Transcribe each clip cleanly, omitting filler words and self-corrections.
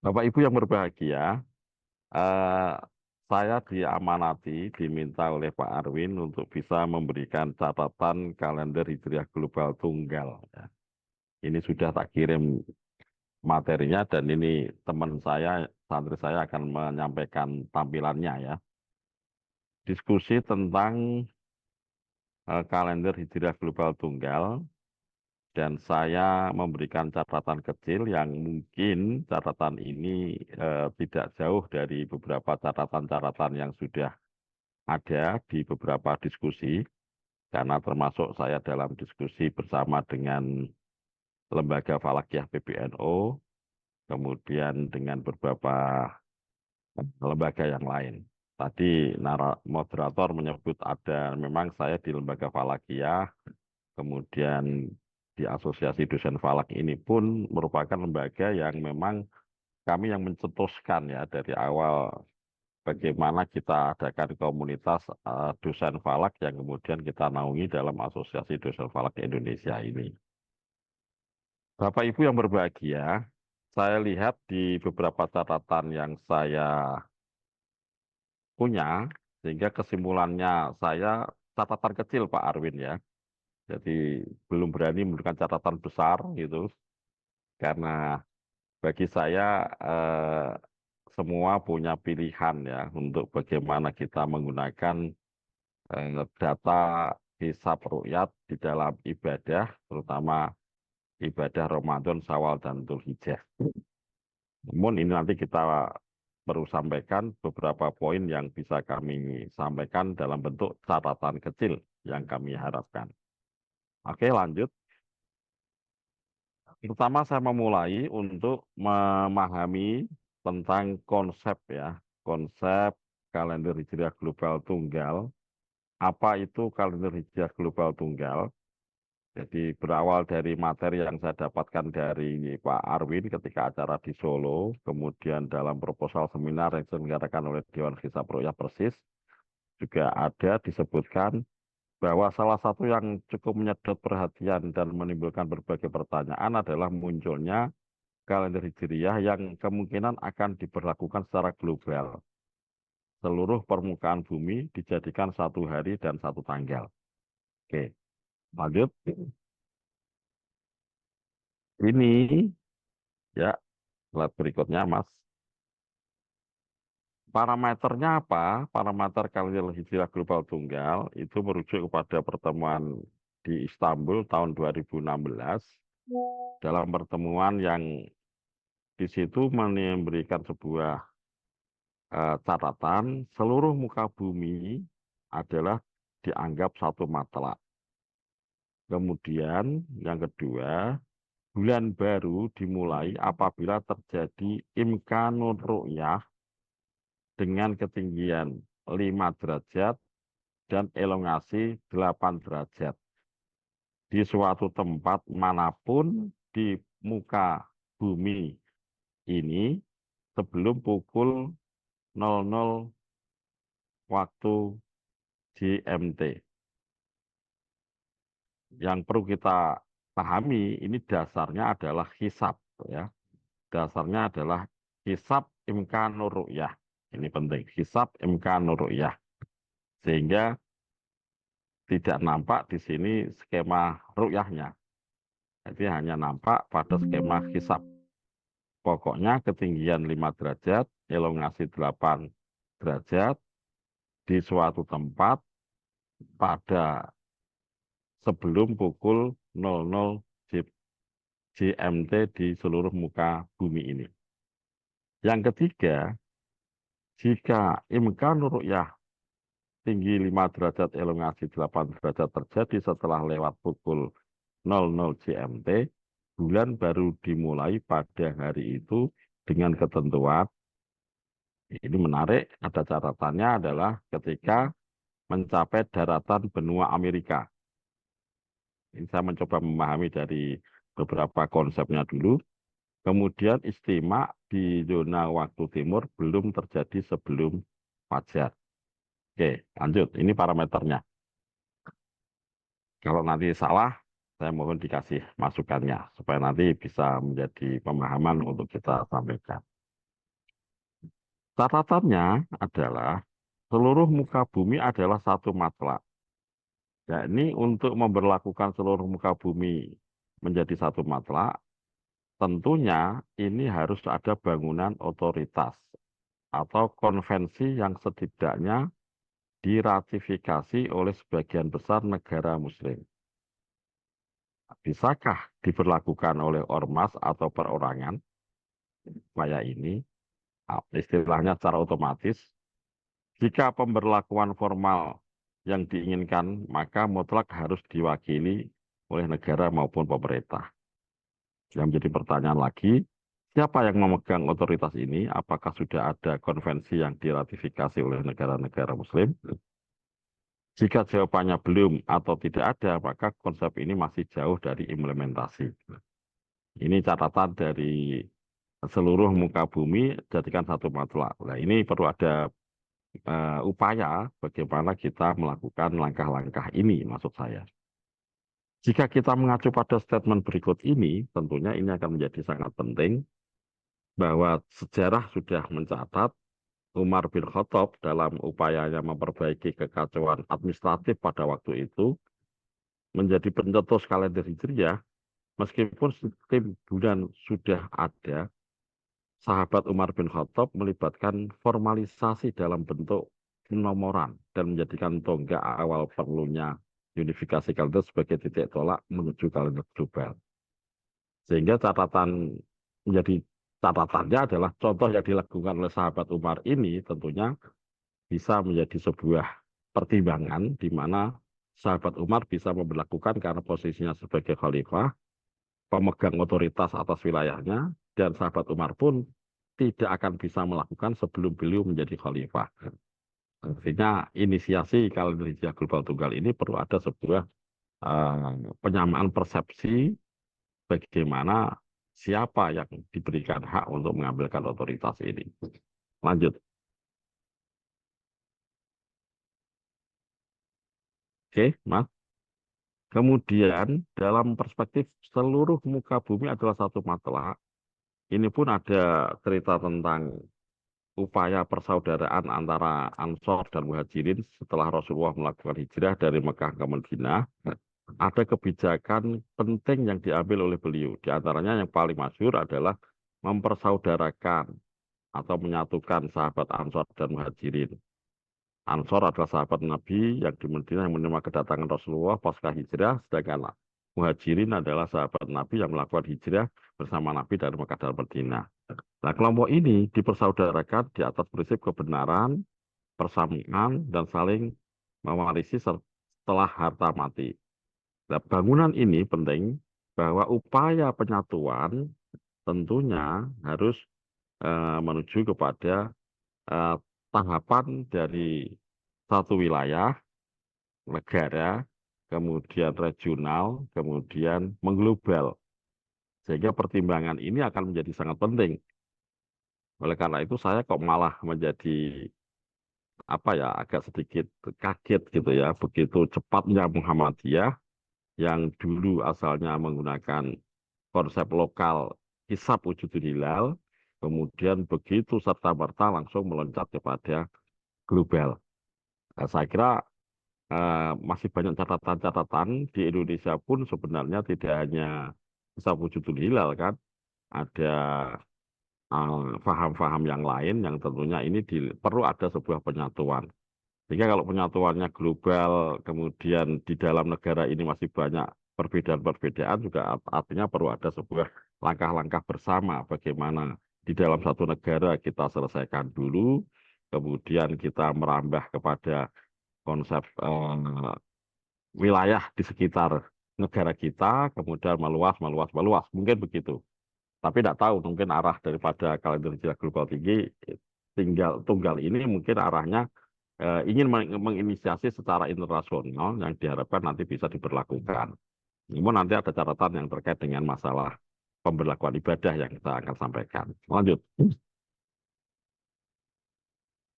Bapak Ibu yang berbahagia, eh, saya diamanati, diminta oleh Pak Arwin untuk bisa memberikan catatan kalender Hijriah Global Tunggal. Ya. Ini sudah tak kirim materinya dan ini teman saya, santri saya akan menyampaikan tampilannya ya. Diskusi tentang kalender Hijriah Global Tunggal dan saya memberikan catatan kecil yang mungkin catatan ini tidak jauh dari beberapa catatan-catatan yang sudah ada di beberapa diskusi, karena termasuk saya dalam diskusi bersama dengan Lembaga Falakiyah PBNU, kemudian dengan beberapa lembaga yang lain. Tadi moderator menyebut ada, memang saya di Lembaga Falakiyah, kemudian di Asosiasi Dosen Falak ini pun merupakan lembaga yang memang kami yang mencetuskan ya dari awal bagaimana kita adakan komunitas dosen falak yang kemudian kita naungi dalam Asosiasi Dosen Falak Indonesia ini. Bapak Ibu yang berbahagia, saya lihat di beberapa catatan yang saya punya, sehingga kesimpulannya saya catatan kecil Pak Arwin ya. Jadi belum berani memberikan catatan besar gitu, karena bagi saya semua punya pilihan ya untuk bagaimana kita menggunakan data hisab ru'yat di dalam ibadah, terutama ibadah Ramadan, Syawal, dan Dzulhijjah. Namun ini nanti kita perlu sampaikan beberapa poin yang bisa kami sampaikan dalam bentuk catatan kecil yang kami harapkan. Oke, lanjut. Pertama saya memulai untuk memahami tentang konsep ya, konsep kalender Hijriah Global Tunggal. Apa itu kalender Hijriah Global Tunggal? Jadi berawal dari materi yang saya dapatkan dari Pak Arwin ketika acara di Solo, kemudian dalam proposal seminar yang diselenggarakan oleh Dewan Hisab Ruqyah Persis, juga ada disebutkan bahwa salah satu yang cukup menyedot perhatian dan menimbulkan berbagai pertanyaan adalah munculnya kalender Hijriyah yang kemungkinan akan diberlakukan secara global. Seluruh permukaan bumi dijadikan satu hari dan satu tanggal. Oke, lanjut. Ini ya, slide berikutnya, Mas. Parameternya apa? Parameter kalender Hijriah Global Tunggal itu merujuk kepada pertemuan di Istanbul tahun 2016. Dalam pertemuan yang di situ memberikan sebuah catatan seluruh muka bumi adalah dianggap satu matlak. Kemudian yang kedua, bulan baru dimulai apabila terjadi imkanur ru'yah dengan ketinggian 5 derajat dan elongasi 8 derajat di suatu tempat manapun di muka bumi ini sebelum pukul 00 waktu GMT. Yang perlu kita pahami ini dasarnya adalah hisab ya. Dasarnya adalah hisab imkanur ru'yah. Ini penting, hisab imkanur ru'yah. Sehingga tidak nampak di sini skema ru'yahnya. Jadi hanya nampak pada skema hisab. Pokoknya ketinggian 5 derajat, elongasi 8 derajat di suatu tempat pada sebelum pukul 00 GMT di seluruh muka bumi ini. Yang ketiga, jika imkanur ru'yah tinggi 5 derajat, elongasi 8 derajat terjadi setelah lewat pukul 00 GMT, bulan baru dimulai pada hari itu dengan ketentuan, ini menarik, ada catatannya adalah ketika mencapai daratan benua Amerika. Ini saya mencoba memahami dari beberapa konsepnya dulu. Kemudian istimewa di zona waktu timur belum terjadi sebelum fajar. Oke, lanjut. Ini parameternya. Kalau nanti salah, saya mohon dikasih masukannya supaya nanti bisa menjadi pemahaman untuk kita sampaikan. Catatannya adalah seluruh muka bumi adalah satu matlak. Yakni untuk memberlakukan seluruh muka bumi menjadi satu matlak, tentunya ini harus ada bangunan otoritas atau konvensi yang setidaknya diratifikasi oleh sebagian besar negara Muslim. Bisakah diberlakukan oleh ormas atau perorangan? Supaya ini, istilahnya secara otomatis, jika pemberlakuan formal yang diinginkan, maka mutlak harus diwakili oleh negara maupun pemerintah. Yang menjadi pertanyaan lagi, siapa yang memegang otoritas ini? Apakah sudah ada konvensi yang diratifikasi oleh negara-negara Muslim? Jika jawabannya belum atau tidak ada, maka konsep ini masih jauh dari implementasi. Ini catatan dari seluruh muka bumi jadikan satu matlak. Nah, ini perlu ada upaya bagaimana kita melakukan langkah-langkah ini, maksud saya. Jika kita mengacu pada statement berikut ini, tentunya ini akan menjadi sangat penting bahwa sejarah sudah mencatat Umar bin Khattab dalam upayanya memperbaiki kekacauan administratif pada waktu itu menjadi pencetus kalender Hijriah, meskipun sistem bulan sudah ada, sahabat Umar bin Khattab melibatkan formalisasi dalam bentuk penomoran dan menjadikan tonggak awal perlunya unifikasi kalender sebagai titik tolak menuju kalender global. Sehingga menjadi catatannya adalah contoh yang dilakukan oleh sahabat Umar ini tentunya bisa menjadi sebuah pertimbangan di mana sahabat Umar bisa memperlakukan karena posisinya sebagai khalifah, pemegang otoritas atas wilayahnya, dan sahabat Umar pun tidak akan bisa melakukan sebelum beliau menjadi khalifah. Artinya inisiasi kalender hijriah global tunggal ini perlu ada sebuah penyamaan persepsi bagaimana siapa yang diberikan hak untuk mengambilkan otoritas ini. Lanjut. Oke, Mas. Kemudian dalam perspektif seluruh muka bumi adalah satu matlak, ini pun ada cerita tentang upaya persaudaraan antara Ansor dan Muhajirin setelah Rasulullah melakukan hijrah dari Mekah ke Madinah. Ada kebijakan penting yang diambil oleh beliau. Di antaranya yang paling masyhur adalah mempersaudarakan atau menyatukan sahabat Ansor dan Muhajirin. Ansor adalah sahabat Nabi yang di Madinah yang menerima kedatangan Rasulullah pasca hijrah, sedangkan Muhajirin adalah sahabat Nabi yang melakukan hijrah bersama Nabi dari Mekah dan Madinah. Nah, kelompok ini dipersaudarakan di atas prinsip kebenaran, persamaan, dan saling mewarisi setelah harta mati. Nah, bangunan ini penting bahwa upaya penyatuan tentunya harus menuju kepada eh, tahapan dari satu wilayah, negara, kemudian regional, kemudian mengglobal. Sehingga pertimbangan ini akan menjadi sangat penting. Oleh karena itu saya kok malah menjadi apa ya agak sedikit kaget gitu ya, begitu cepatnya Muhammadiyah yang dulu asalnya menggunakan konsep lokal hisab wujudul hilal, kemudian begitu serta-merta langsung meloncat kepada global. Nah, saya kira masih banyak catatan-catatan di Indonesia pun sebenarnya tidak hanya hisab wujudul hilal kan, ada faham-faham yang lain yang tentunya ini perlu ada sebuah penyatuan. Sehingga kalau penyatuannya global, kemudian di dalam negara ini masih banyak perbedaan-perbedaan, juga artinya perlu ada sebuah langkah-langkah bersama bagaimana di dalam satu negara kita selesaikan dulu, kemudian kita merambah kepada konsep wilayah di sekitar negara kita, kemudian meluas, meluas, meluas. Mungkin begitu. Tapi tidak tahu, mungkin arah daripada kalender hijrah global tinggi tunggal ini mungkin arahnya ingin menginisiasi secara internasional yang diharapkan nanti bisa diberlakukan. Namun nanti ada catatan yang terkait dengan masalah pemberlakuan ibadah yang kita akan sampaikan. Lanjut.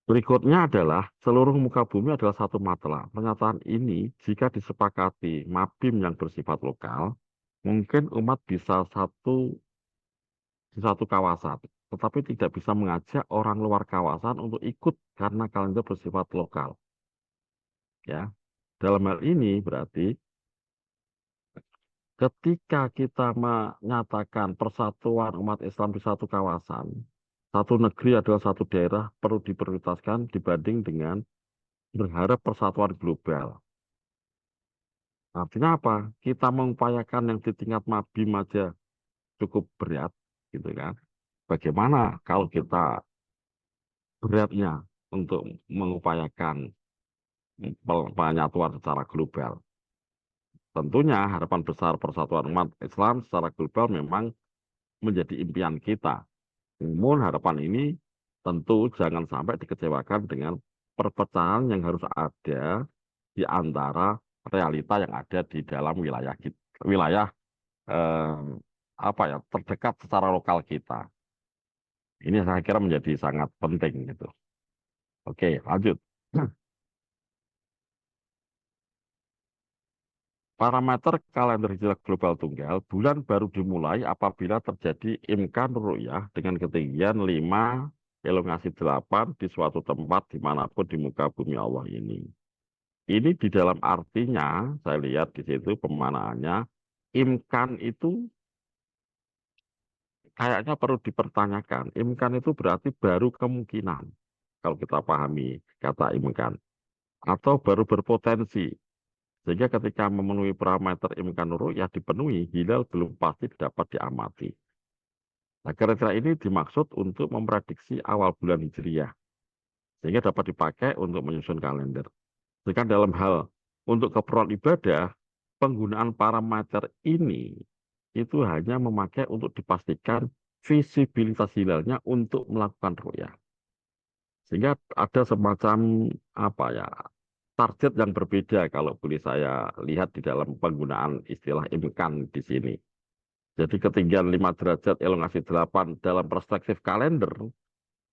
Berikutnya adalah seluruh muka bumi adalah satu matlak. Pernyataan ini jika disepakati mabim yang bersifat lokal, mungkin umat bisa di satu kawasan. tetapi tidak bisa mengajak orang luar kawasan untuk ikut karena kalender bersifat lokal. Ya, dalam hal ini berarti ketika kita menyatakan persatuan umat Islam di satu kawasan, satu negeri adalah satu daerah perlu diprioritaskan dibanding dengan berharap persatuan global. Artinya apa? Kita mengupayakan yang di tingkat Mabim aja cukup berat, gitu kan? Bagaimana kalau kita beratnya untuk mengupayakan penyatuan secara global? Tentunya harapan besar persatuan umat Islam secara global memang menjadi impian kita. Namun harapan ini tentu jangan sampai dikecewakan dengan perpecahan yang harus ada di antara realita yang ada di dalam wilayah eh, apa ya terdekat secara lokal kita. Ini saya kira menjadi sangat penting gitu. Oke, lanjut. Parameter kalender hijrah global tunggal, bulan baru dimulai apabila terjadi imkan ru'yah dengan ketinggian 5, elongasi 8 di suatu tempat dimanapun di muka bumi Allah ini. Ini di dalam artinya, saya lihat di situ pemanaannya, imkan itu kayaknya perlu dipertanyakan. Imkan itu berarti baru kemungkinan, kalau kita pahami kata imkan. Atau baru berpotensi. Sehingga ketika memenuhi parameter imkan ru'yah dipenuhi, hilal belum pasti dapat diamati. Nah, kira-kira ini dimaksud untuk memprediksi awal bulan Hijriyah, sehingga dapat dipakai untuk menyusun kalender. Sedangkan dalam hal untuk keperluan ibadah, penggunaan parameter ini itu hanya memakai untuk dipastikan visibilitas hilalnya untuk melakukan ru'yah. Sehingga ada semacam apa ya target yang berbeda kalau boleh saya lihat di dalam penggunaan istilah imkan di sini. Jadi ketinggian 5 derajat elongasi 8 dalam perspektif kalender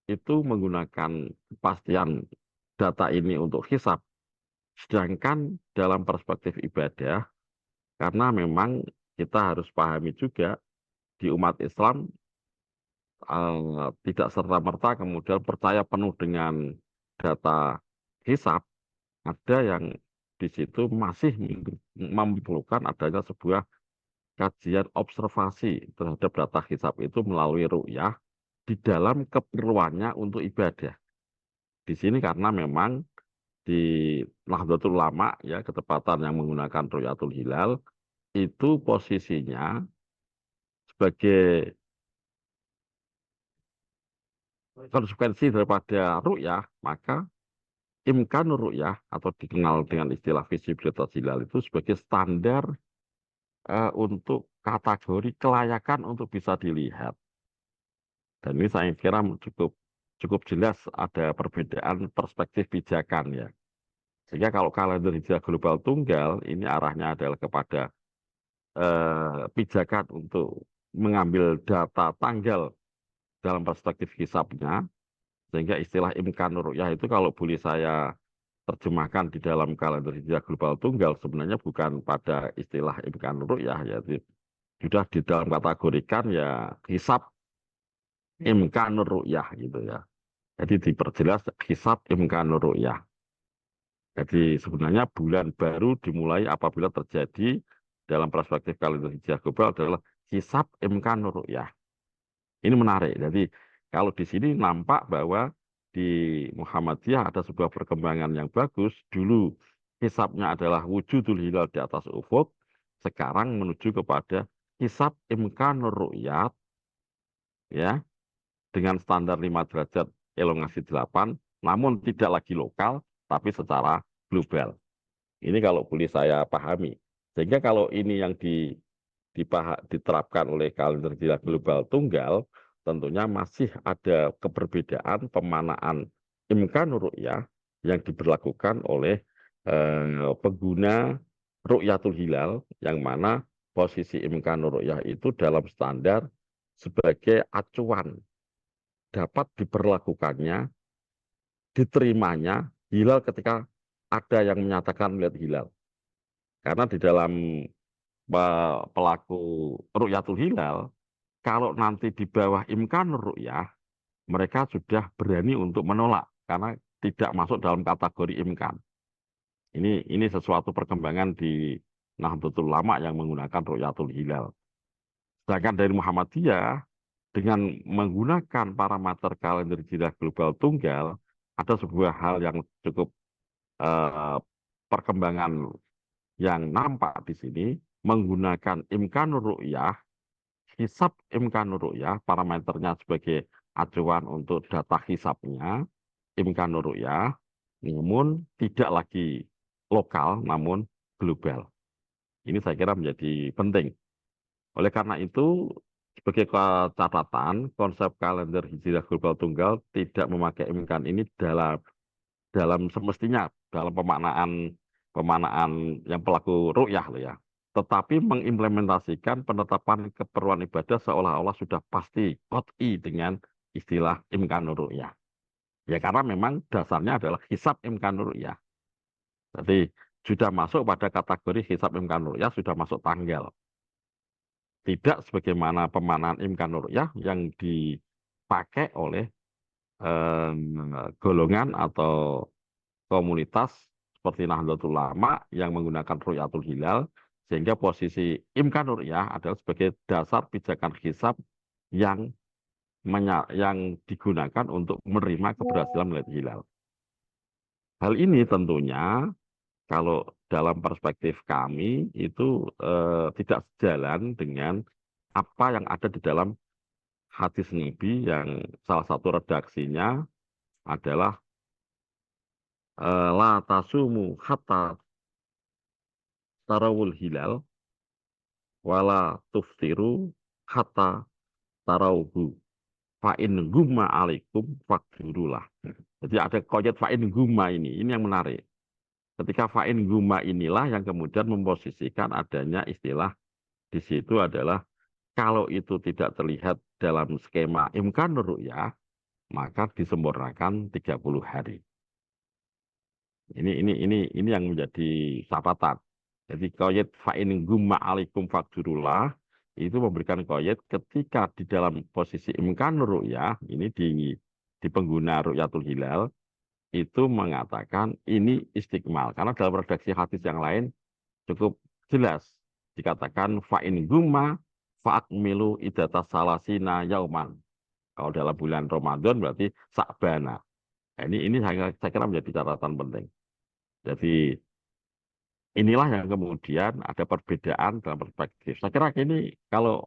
itu menggunakan kepastian data ini untuk hisab. Sedangkan dalam perspektif ibadah, karena memang kita harus pahami juga di umat Islam tidak serta-merta kemudian percaya penuh dengan data hisab, ada yang di situ masih memerlukan adanya sebuah kajian observasi terhadap data hisab itu melalui ru'yah di dalam keperluannya untuk ibadah. Di sini karena memang di Nahdlatul Ulama ya ketepatan yang menggunakan Ru'yatul Hilal itu posisinya sebagai konsekuensi daripada ru'yah, maka imkan ru'yah atau dikenal dengan istilah visibilitas hilal itu sebagai standar untuk kategori kelayakan untuk bisa dilihat. Dan ini saya kira cukup cukup jelas ada perbedaan perspektif pijakan ya. Sehingga kalau kalender hijrah global tunggal ini arahnya adalah kepada pijakan untuk mengambil data tanggal dalam perspektif hisabnya, sehingga istilah imkan ru'yah itu kalau boleh saya terjemahkan di dalam kalender hijrah global tunggal sebenarnya bukan pada istilah imkan ru'yah ya, sudah di dalam kategorikan ya hisab imkan ru'yah gitu ya. Jadi diperjelas hisab imkan ru'yah. Jadi sebenarnya bulan baru dimulai apabila terjadi dalam perspektif kalender hijrah global adalah hisab imkan ru'yah. Ini menarik. Jadi kalau di sini nampak bahwa di Muhammadiyah ada sebuah perkembangan yang bagus. Dulu hisabnya adalah wujudul hilal di atas ufuk. Sekarang menuju kepada hisab imkan ru'yat ya dengan standar 5 derajat elongasi 8, namun tidak lagi lokal tapi secara global. Ini kalau boleh saya pahami. Sehingga kalau ini yang diterapkan oleh kalender hijrah global tunggal, tentunya masih ada keberbedaan pemanaan imkan ru'yah yang diberlakukan oleh pengguna ru'yatul hilal, yang mana posisi imkan ru'yah itu dalam standar sebagai acuan dapat diberlakukannya, diterimanya hilal ketika ada yang menyatakan melihat hilal. Karena di dalam pelaku Rukyatul Hilal, kalau nanti di bawah imkan ru'yah, mereka sudah berani untuk menolak karena tidak masuk dalam kategori imkan. Ini sesuatu perkembangan di Nahdlatul Ulama yang menggunakan Ru'yatul Hilal. Sedangkan dari Muhammadiyah dengan menggunakan parameter kalender hijriah global tunggal, ada sebuah hal yang cukup eh, perkembangan yang nampak di sini menggunakan imkanur ru'yah, hisab imkanur ru'yah, parameternya sebagai acuan untuk data hisabnya, imkanur ru'yah, namun tidak lagi lokal, namun global. Ini saya kira menjadi penting. Oleh karena itu, sebagai catatan, konsep kalender hijriah global tunggal tidak memakai imkan ini dalam semestinya dalam pemaknaan yang pelaku ru'yah loh ya. Tetapi mengimplementasikan penetapan keperluan ibadah seolah-olah sudah pasti qot'i dengan istilah imkanur ru'yah. Ya karena memang dasarnya adalah hisab imkanur ru'yah. Jadi sudah masuk pada kategori hisab imkanur ru'yah, sudah masuk tanggal. Tidak sebagaimana pemaknaan imkanur ru'yah yang dipakai oleh golongan atau komunitas seperti Nahdlatul Ulama yang menggunakan Ru'yatul Hilal, sehingga posisi imkan ru'yah adalah sebagai dasar pijakan hisab yang yang digunakan untuk menerima keberhasilan melihat hilal. Hal ini tentunya kalau dalam perspektif kami itu tidak sejalan dengan apa yang ada di dalam hadis Nabi yang salah satu redaksinya adalah la tasumu hatta tarawul hilal wala tuftiru hatta tarauhu fa'in gumma alaikum fakdurulah. Jadi ada koyat fa'in gumma ini yang menarik. Ketika fa'in gumma inilah yang kemudian memposisikan adanya istilah di situ adalah kalau itu tidak terlihat dalam skema imkan ru'yah, maka disempurnakan 30 hari. Ini yang menjadi catatan. Jadi koyet fa'in gumma alaikum fakdurullah itu memberikan koyet ketika di dalam posisi imkan ru'yah, ini di pengguna ru'yatul hilal, itu mengatakan ini istiqmal. Karena dalam redaksi hadis yang lain cukup jelas. Dikatakan fa'in gumma fa'akmilu idata salasina yauman. Kalau dalam bulan Ramadan berarti sa'bana. Nah, ini saya kira menjadi catatan penting. Jadi inilah yang kemudian ada perbedaan dalam perspektif. Saya kira ini kalau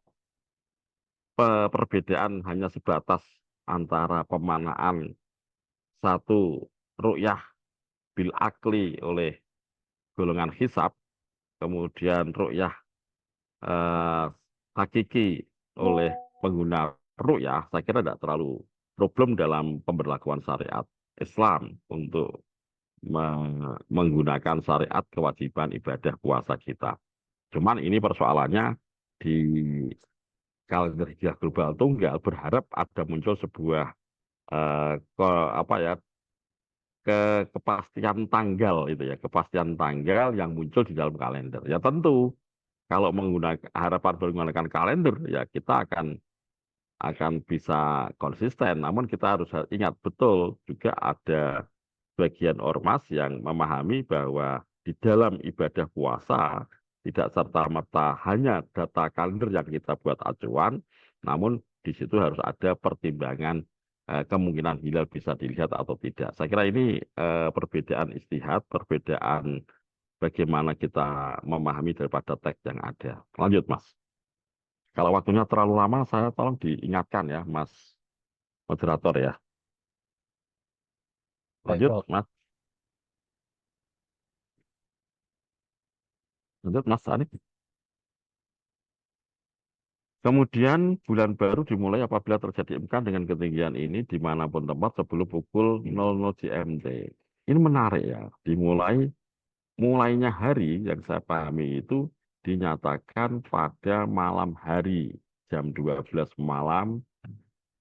perbedaan hanya sebatas antara pemanaan satu ru'yah bil akli oleh golongan hisab, kemudian ru'yah eh, hakiki oleh pengguna ru'yah, saya kira tidak terlalu problem dalam pemberlakuan syariat Islam untuk menggunakan syariat kewajiban ibadah puasa kita. Cuman ini persoalannya di kalender hijrah global tunggal berharap ada muncul sebuah apa ya kepastian tanggal itu ya, kepastian tanggal yang muncul di dalam kalender. Ya tentu kalau menggunakan harapan menggunakan kalender ya kita akan bisa konsisten. Namun kita harus ingat betul juga ada bagian ormas yang memahami bahwa di dalam ibadah puasa tidak serta-merta hanya data kalender yang kita buat acuan, namun di situ harus ada pertimbangan kemungkinan hilal bisa dilihat atau tidak. Saya kira ini perbedaan istihad, perbedaan bagaimana kita memahami daripada teks yang ada. Lanjut, Mas. Kalau waktunya terlalu lama, saya tolong diingatkan ya, Mas moderator ya. Baik, Lanjut, Prof. Mas. Lanjut, Mas Ani. Kemudian bulan baru dimulai apabila terjadi imkan dengan ketinggian ini dimanapun tempat sebelum pukul 00 GMT. Ini menarik ya. Mulainya hari yang saya pahami itu dinyatakan pada malam hari jam 12 malam,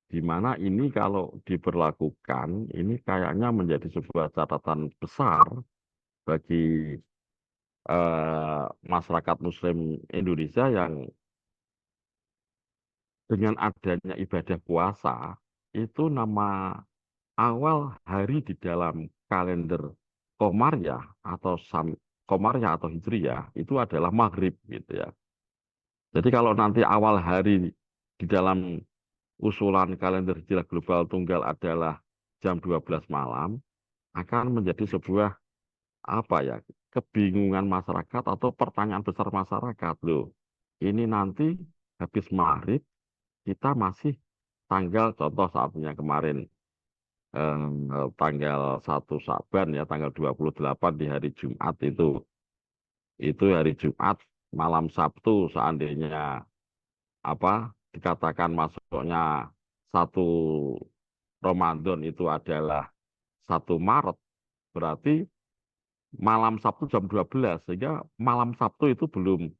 di mana ini kalau diberlakukan ini kayaknya menjadi sebuah catatan besar bagi masyarakat Muslim Indonesia yang dengan adanya ibadah puasa, itu nama awal hari di dalam kalender Komariah Komariah atau Hijriyah itu adalah Maghrib gitu ya. Jadi kalau nanti awal hari di dalam usulan kalender Hijriah global tunggal adalah jam 12 malam, akan menjadi sebuah apa ya, kebingungan masyarakat atau pertanyaan besar masyarakat loh. Ini nanti habis Maghrib kita masih tanggal contoh saatnya kemarin tanggal 1 Saban ya, tanggal 28 di hari Jumat itu hari Jumat malam Sabtu seandainya apa dikatakan masuknya 1 Ramadan itu adalah 1 Maret, berarti malam Sabtu jam 12 sehingga malam Sabtu itu belum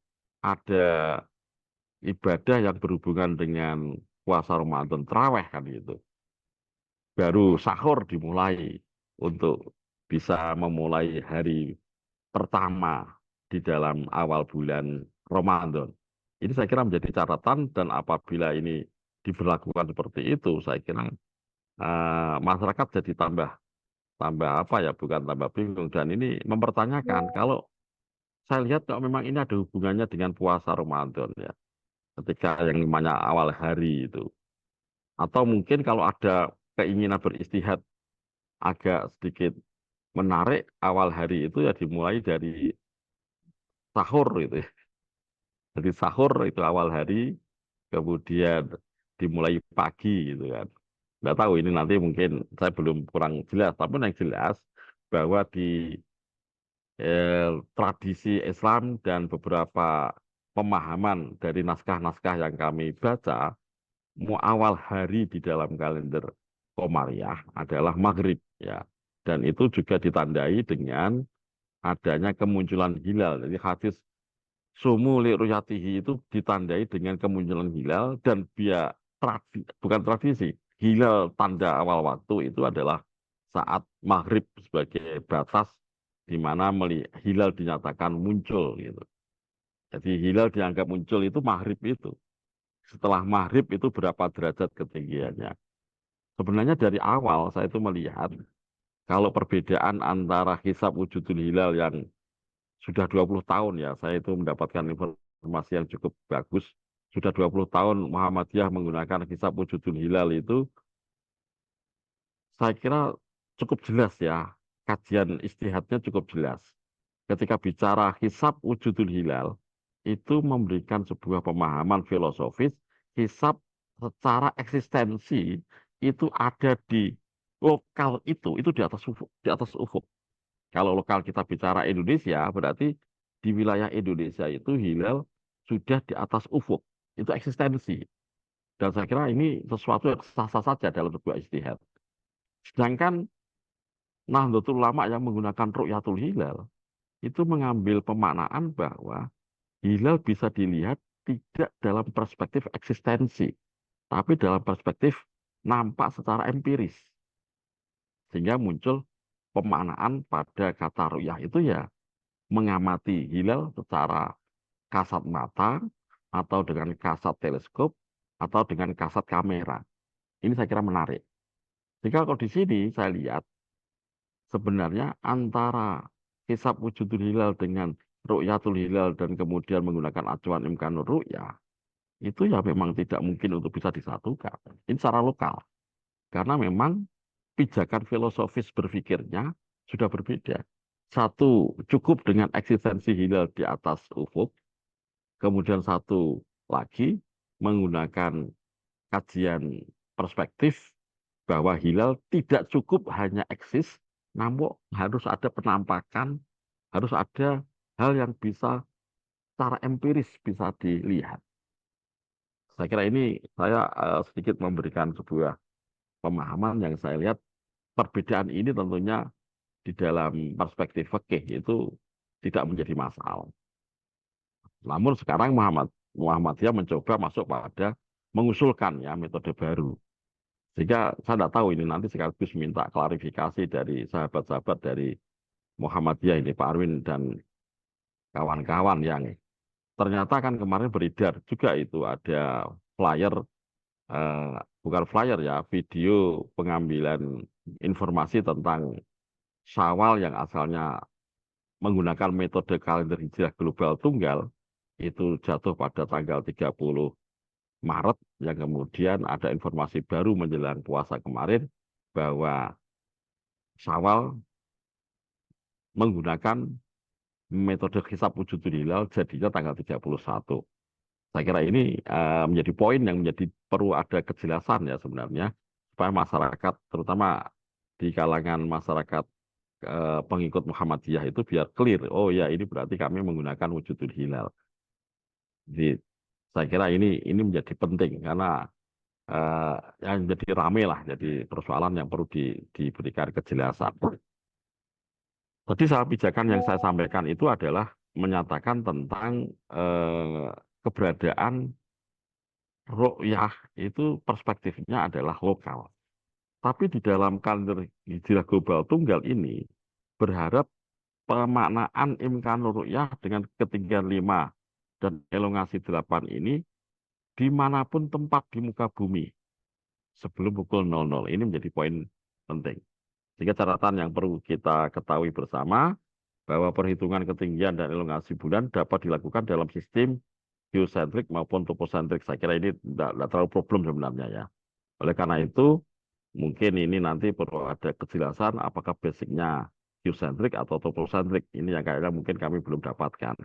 ada ibadah yang berhubungan dengan puasa Ramadan traweh kan gitu. Baru sahur dimulai untuk bisa memulai hari pertama di dalam awal bulan Ramadan. Ini saya kira menjadi catatan dan apabila ini diberlakukan seperti itu, saya kira masyarakat jadi tambah tambah apa ya, bukan tambah bingung dan ini mempertanyakan kalau saya lihat kalau memang ini ada hubungannya dengan puasa Ramadan ya, ketika yang namanya awal hari itu. Atau mungkin kalau ada keinginan beristihad agak sedikit menarik awal hari itu ya dimulai dari sahur gitu ya. Jadi sahur itu awal hari, kemudian dimulai pagi gitu kan. Nggak tahu ini nanti mungkin saya belum kurang jelas, tapi yang jelas bahwa di tradisi Islam dan beberapa pemahaman dari naskah-naskah yang kami baca, awal hari di dalam kalender Komariah adalah Maghrib ya. Dan itu juga ditandai dengan adanya kemunculan hilal. Jadi hadis Sumu li ruyatihi itu ditandai dengan kemunculan hilal dan bukan tradisi. Hilal tanda awal waktu itu adalah saat maghrib sebagai batas di mana hilal dinyatakan muncul gitu. Jadi hilal dianggap muncul itu maghrib itu. Setelah maghrib itu berapa derajat ketinggiannya. Sebenarnya dari awal saya itu melihat kalau perbedaan antara hisab wujudul hilal yang sudah 20 tahun ya, saya itu mendapatkan informasi yang cukup bagus. Sudah 20 tahun Muhammadiyah menggunakan hisab wujudul hilal itu, saya kira cukup jelas ya, kajian istihadnya cukup jelas. Ketika bicara hisab wujudul hilal, itu memberikan sebuah pemahaman filosofis, hisab secara eksistensi itu ada di lokal itu di atas ufuk, di atas ufuk. Kalau lokal kita bicara Indonesia, berarti di wilayah Indonesia itu hilal sudah di atas ufuk. Itu eksistensi. Dan saya kira ini sesuatu yang sah-sah saja dalam sebuah ijtihad. Sedangkan Nahdlatul Ulama yang menggunakan ru'yatul hilal, itu mengambil pemaknaan bahwa hilal bisa dilihat tidak dalam perspektif eksistensi, tapi dalam perspektif nampak secara empiris. Sehingga muncul pemaknaan pada kata ru'yah itu ya mengamati hilal secara kasat mata atau dengan kasat teleskop atau dengan kasat kamera. Ini saya kira menarik. Jika kalau di sini saya lihat sebenarnya antara hisab wujudul hilal dengan ru'yatul hilal dan kemudian menggunakan acuan imkanur ru'yah itu ya memang tidak mungkin untuk bisa disatukan. Ini secara lokal. Karena memang pijakan filosofis berpikirnya sudah berbeda. Satu cukup dengan eksistensi hilal di atas ufuk, kemudian satu lagi menggunakan kajian perspektif bahwa hilal tidak cukup hanya eksis, namun harus ada penampakan, harus ada hal yang bisa secara empiris bisa dilihat. Saya kira ini saya sedikit memberikan sebuah pemahaman yang saya lihat perbedaan ini tentunya di dalam perspektif fikih itu tidak menjadi masalah. Namun sekarang Muhammadiyah mencoba masuk pada mengusulkan ya metode baru. Sehingga saya tidak tahu ini nanti sekaligus minta klarifikasi dari sahabat-sahabat dari Muhammadiyah ini, Pak Arwin dan kawan-kawan yang ternyata kan kemarin beredar juga itu ada flyer eh, bukan flyer ya, video pengambilan informasi tentang Syawal yang asalnya menggunakan metode kalender hijriah global tunggal itu jatuh pada tanggal 30 Maret yang kemudian ada informasi baru menjelang puasa kemarin bahwa Syawal menggunakan metode hisab wujudul hilal jadinya tanggal 31. Saya kira ini menjadi poin yang menjadi perlu ada kejelasan ya sebenarnya supaya masyarakat terutama di kalangan masyarakat pengikut Muhammadiyah itu biar clear. Oh ya ini berarti kami menggunakan wujudul hilal. Jadi saya kira ini menjadi penting karena eh, yang jadi rame lah, jadi persoalan yang perlu diberikan kejelasan. Tadi salah pijakan yang saya sampaikan itu adalah menyatakan tentang keberadaan ru'yah itu perspektifnya adalah lokal. Tapi di dalam kalender hijrah global tunggal ini berharap pemaknaan imkanur ru'yah dengan ketinggian 5 dan elongasi 8 ini dimanapun tempat di muka bumi sebelum pukul 00. Ini menjadi poin penting. Sehingga catatan yang perlu kita ketahui bersama bahwa perhitungan ketinggian dan elongasi bulan dapat dilakukan dalam sistem geosentrik maupun toposentrik. Saya kira ini tidak terlalu problem sebenarnya ya. Oleh karena itu, mungkin ini nanti perlu ada kejelasan apakah basicnya geosentrik atau toposentrik. Ini yang kayaknya mungkin kami belum dapatkan.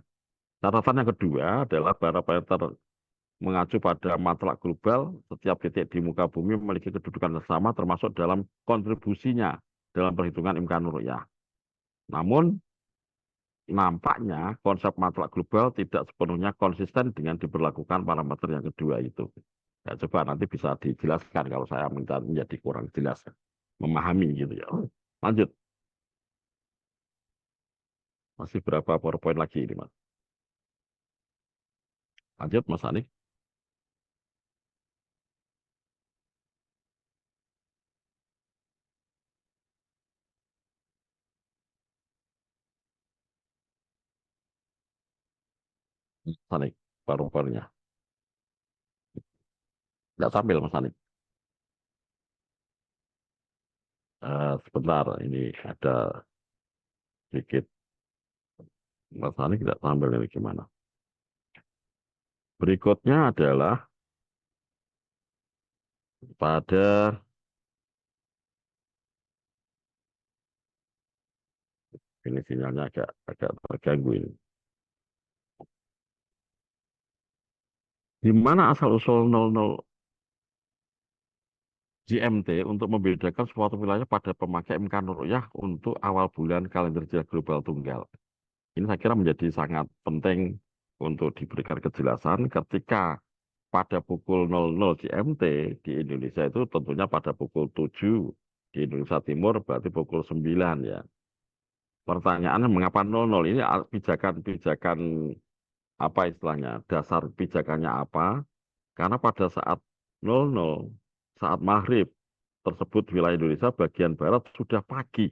Catatan yang kedua adalah parameter mengacu pada matlak global, setiap titik di muka bumi memiliki kedudukan yang sama termasuk dalam kontribusinya dalam perhitungan imkanur ru'yah. Namun, nampaknya konsep matlak global tidak sepenuhnya konsisten dengan diberlakukan parameter yang kedua itu. Ya, coba nanti bisa dijelaskan kalau saya menjadi kurang jelas memahami gitu ya. Lanjut, masih berapa PowerPoint lagi ini, Mas? Lanjut, Mas Ani. Mas Ani, PowerPoint-nya. Nggak tampil, Mas Ani. Sebentar, ini ada sedikit. Mas Ani tidak tampil ini gimana? Berikutnya adalah pada ini sinyalnya agak terganggu ini. Di mana asal-usul 00 GMT untuk membedakan suatu wilayah pada pemakai imkanur ru'yah untuk awal bulan kalender hijriah global tunggal. Ini saya kira menjadi sangat penting untuk diberikan kejelasan ketika pada pukul 00 GMT di Indonesia itu tentunya pada pukul 7 di Indonesia Timur berarti pukul 9 ya. Pertanyaannya mengapa 00 ini pijakan-pijakan apa istilahnya, dasar pijakannya apa? Karena pada saat 00, saat maghrib tersebut wilayah Indonesia bagian barat sudah pagi,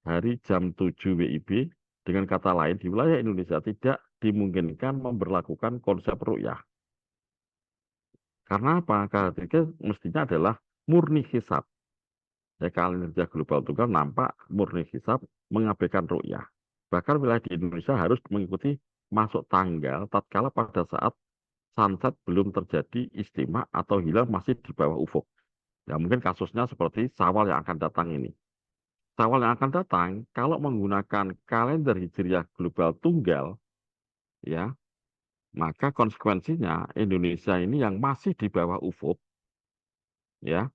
hari jam 7 WIB, dengan kata lain di wilayah Indonesia tidak dimungkinkan memberlakukan konsep ru'yah. Karena apa? Karena itu mestinya adalah murni hisab. Ya, kinerja global tunggal nampak murni hisab mengabaikan ru'yah. Bahkan wilayah di Indonesia harus mengikuti masuk tanggal tatkala pada saat sunset belum terjadi istimewa atau hilal masih di bawah ufuk. Ya mungkin kasusnya seperti Syawal yang akan datang ini. Syawal yang akan datang kalau menggunakan kalender hijriah global tunggal ya, maka konsekuensinya Indonesia ini yang masih di bawah ufuk ya,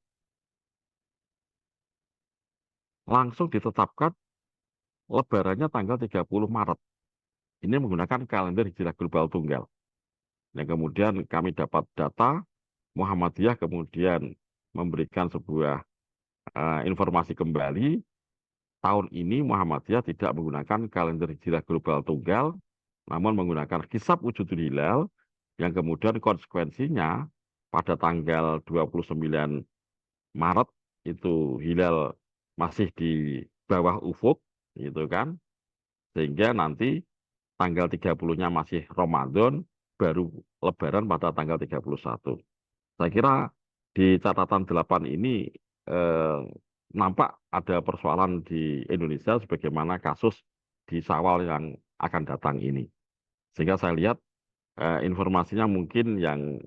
langsung ditetapkan lebarannya tanggal 30 Maret. Ini menggunakan kalender hijriah global tunggal. Yang kemudian kami dapat data Muhammadiyah kemudian memberikan sebuah informasi kembali tahun ini Muhammadiyah tidak menggunakan kalender hijriah global tunggal, namun menggunakan hisab wujudul hilal yang kemudian konsekuensinya pada tanggal 29 Maret itu hilal masih di bawah ufuk, gitu kan? Sehingga nanti tanggal 30-nya masih Ramadan, baru Lebaran pada tanggal 31. Saya kira di catatan 8 ini eh, nampak ada persoalan di Indonesia sebagaimana kasus di Syawal yang akan datang ini. Sehingga saya lihat informasinya mungkin yang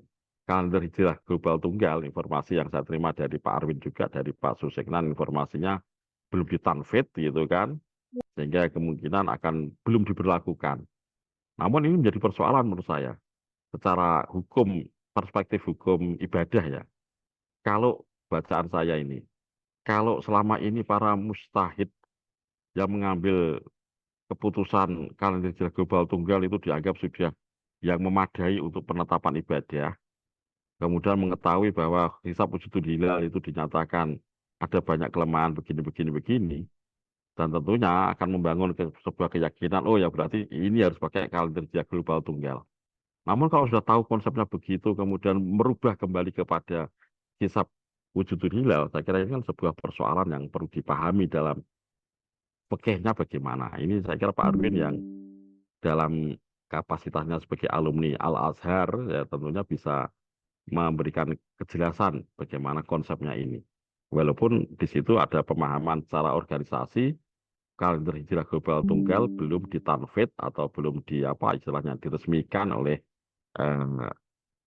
kalender hijrah global tunggal, informasi yang saya terima dari Pak Arwin juga, dari Pak Suseknan, informasinya belum ditanfit gitu kan, sehingga kemungkinan akan belum diberlakukan. Namun ini menjadi persoalan menurut saya, secara hukum, perspektif hukum ibadah ya. Kalau bacaan saya ini, kalau selama ini para mustahid yang mengambil keputusan kalender hijrah global tunggal itu dianggap sudah yang memadai untuk penetapan ibadah, kemudian mengetahui bahwa hisab wujudul hilal itu dinyatakan ada banyak kelemahan begini, begini, begini, dan tentunya akan membangun sebuah keyakinan, oh ya berarti ini harus pakai kalender hijrah global tunggal. Namun kalau sudah tahu konsepnya begitu, kemudian merubah kembali kepada hisab wujudul hilal, saya kira ini kan sebuah persoalan yang perlu dipahami dalam fikihnya bagaimana. Ini saya kira Pak Arwin yang dalam kapasitasnya sebagai alumni Al-Azhar, ya tentunya bisa memberikan kejelasan bagaimana konsepnya ini. Walaupun di situ ada pemahaman secara organisasi, kalender hijrah global tunggal belum ditanfit atau belum di apa istilahnya diresmikan oleh eh,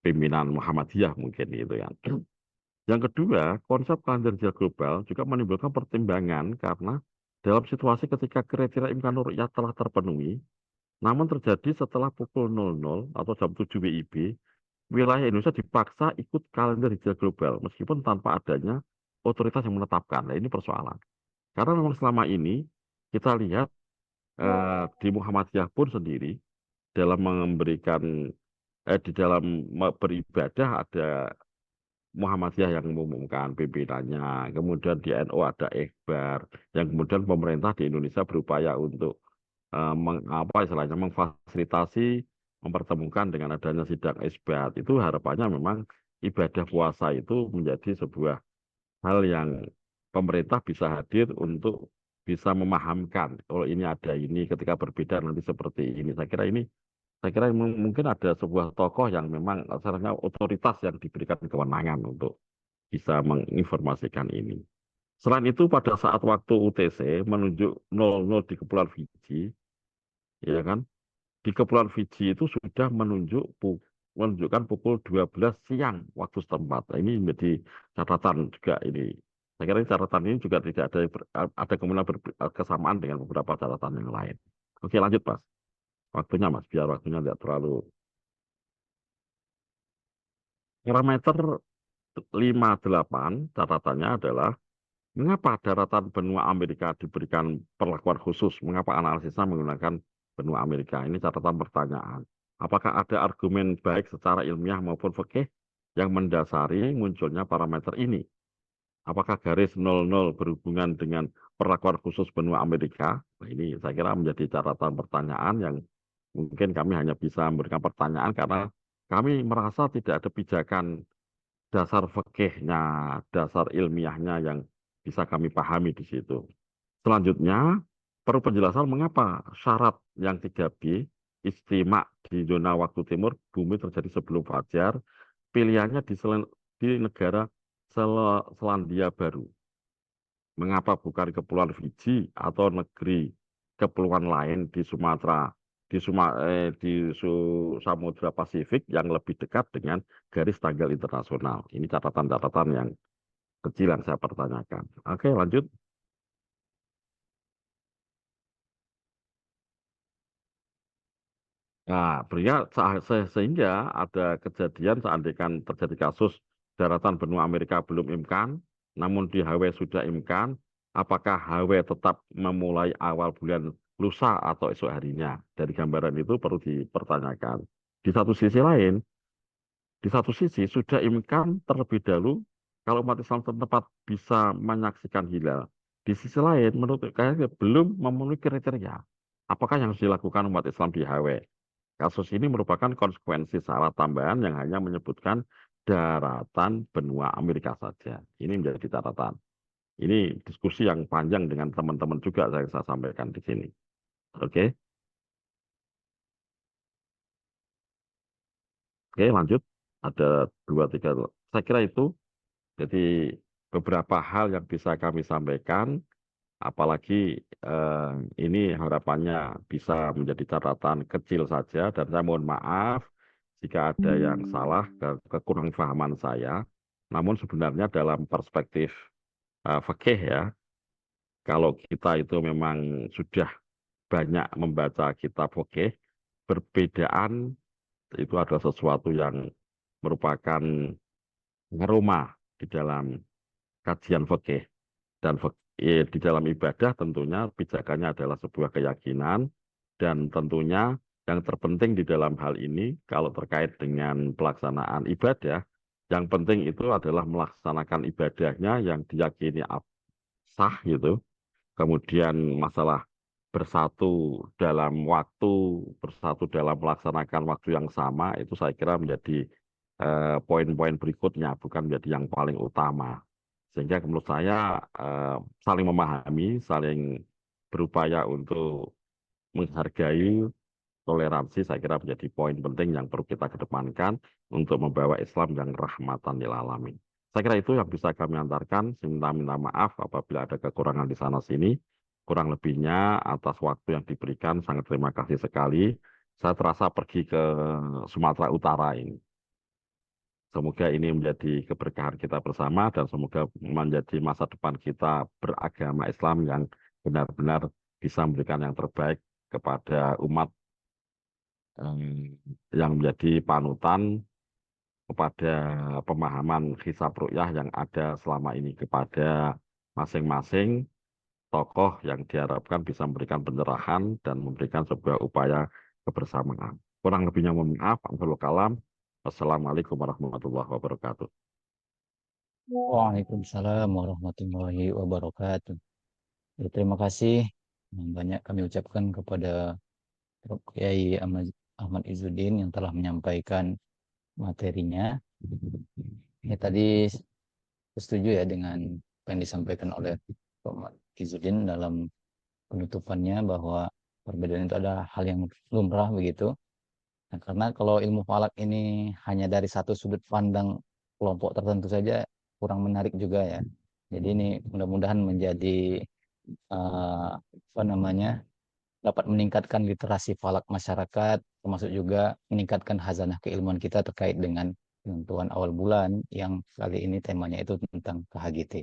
pimpinan Muhammadiyah mungkin gitu ya. Yang kedua, konsep kalender hijrah global juga menimbulkan pertimbangan karena dalam situasi ketika kriteria imkan ru'yah telah terpenuhi, namun terjadi setelah pukul 00 atau jam 7 WIB, wilayah Indonesia dipaksa ikut kalender hijrah global meskipun tanpa adanya otoritas yang menetapkan. Nah, ini persoalan. Karena memang selama ini kita lihat di Muhammadiyah pun sendiri dalam memberikan di dalam beribadah ada Muhammadiyah yang mengumumkan pimpinannya, kemudian di NU ada Ikhbar, yang kemudian pemerintah di Indonesia berupaya untuk apa istilahnya memfasilitasi mempertemukan dengan adanya sidang isbat. Itu harapannya memang ibadah puasa itu menjadi sebuah hal yang pemerintah bisa hadir untuk bisa memahamkan kalau ini ada ini ketika berbeda nanti seperti ini. Saya kira mungkin ada sebuah tokoh yang memang sebenarnya otoritas yang diberikan kewenangan untuk bisa menginformasikan ini. Selain itu pada saat waktu UTC menunjuk 00 di Kepulauan Fiji, ya kan? Di Kepulauan Fiji itu sudah menunjukkan pukul 12 siang waktu setempat. Nah, ini menjadi catatan juga ini. Saya kira catatan ini juga tidak ada ada kemungkinan kesamaan dengan beberapa catatan yang lain. Oke, lanjut Mas. Waktunya Mas, biar waktunya tidak terlalu. Parameter 58 catatannya adalah mengapa daratan benua Amerika diberikan perlakuan khusus? Mengapa analisisnya menggunakan benua Amerika? Ini catatan pertanyaan. Apakah ada argumen baik secara ilmiah maupun fikih yang mendasari munculnya parameter ini? Apakah garis 00 berhubungan dengan perlakuan khusus benua Amerika? Nah, ini saya kira menjadi catatan pertanyaan yang mungkin kami hanya bisa memberikan pertanyaan karena kami merasa tidak ada pijakan dasar fikihnya, dasar ilmiahnya yang bisa kami pahami di situ. Selanjutnya, perlu penjelasan mengapa syarat yang 3B, istimak di zona waktu timur, bumi terjadi sebelum fajar, pilihannya di negara Selandia Baru. Mengapa bukan Kepulauan Fiji atau negeri kepulauan lain di Sumatera, di Samudra Pasifik yang lebih dekat dengan garis tanggal internasional. Ini catatan-catatan yang kecil yang saya pertanyakan. Oke, lanjut. Nah, sehingga ada kejadian seandainya terjadi kasus daratan benua Amerika belum imkan, namun di HW sudah imkan, apakah HW tetap memulai awal bulan lusa atau esok harinya? Dari gambaran itu perlu dipertanyakan. Di satu sisi lain, di satu sisi sudah imkan terlebih dahulu kalau umat Islam setempat bisa menyaksikan hilal. Di sisi lain, menurut saya belum memenuhi kriteria. Apakah yang harus dilakukan umat Islam di HW? Kasus ini merupakan konsekuensi syarat tambahan yang hanya menyebutkan daratan benua Amerika saja. Ini menjadi catatan. Ini diskusi yang panjang dengan teman-teman juga saya sampaikan di sini. Oke, oke lanjut. Ada dua tiga Saya kira itu. Jadi beberapa hal yang bisa kami sampaikan, apalagi ini harapannya bisa menjadi catatan kecil saja, dan saya mohon maaf jika ada yang salah kekurangpahaman saya. Namun sebenarnya dalam perspektif fikih ya, kalau kita itu memang sudah banyak membaca kitab fikih, perbedaan itu adalah sesuatu yang merupakan ngerumah di dalam kajian fikih. Dan di dalam ibadah tentunya pijakannya adalah sebuah keyakinan, dan tentunya yang terpenting di dalam hal ini kalau terkait dengan pelaksanaan ibadah, yang penting itu adalah melaksanakan ibadahnya yang diyakini sah gitu. Kemudian masalah bersatu dalam waktu, bersatu dalam melaksanakan waktu yang sama, itu saya kira menjadi poin-poin berikutnya, bukan menjadi yang paling utama. Sehingga menurut saya saling memahami, saling berupaya untuk menghargai toleransi, saya kira menjadi poin penting yang perlu kita kedepankan untuk membawa Islam yang rahmatan lil alamin. Saya kira itu yang bisa kami antarkan. Saya minta maaf apabila ada kekurangan di sana sini. Kurang lebihnya atas waktu yang diberikan, sangat terima kasih sekali. Saya terasa pergi ke Sumatera Utara ini. Semoga ini menjadi keberkahan kita bersama, dan semoga menjadi masa depan kita beragama Islam yang benar-benar bisa memberikan yang terbaik kepada umat yang menjadi panutan kepada pemahaman hisab ru'yah yang ada selama ini, kepada masing-masing tokoh yang diharapkan bisa memberikan pencerahan dan memberikan sebuah upaya kebersamaan. Kurang lebihnya mohon maaf. Akhirul kalam. Wassalamualaikum warahmatullahi wabarakatuh. Waalaikumsalam warahmatullahi wabarakatuh. Ya, terima kasih yang banyak kami ucapkan kepada Prof. Kiai Ahmad Izzuddin yang telah menyampaikan materinya. Ya, tadi setuju ya dengan apa yang disampaikan oleh Prof. Ahmad Izzuddin dalam penutupannya, bahwa perbedaan itu adalah hal yang lumrah begitu. Nah, karena kalau ilmu falak ini hanya dari satu sudut pandang kelompok tertentu saja, kurang menarik juga ya. Jadi ini mudah-mudahan menjadi apa namanya, dapat meningkatkan literasi falak masyarakat, termasuk juga meningkatkan hazanah keilmuan kita terkait dengan penentuan awal bulan yang kali ini temanya itu tentang KHGT.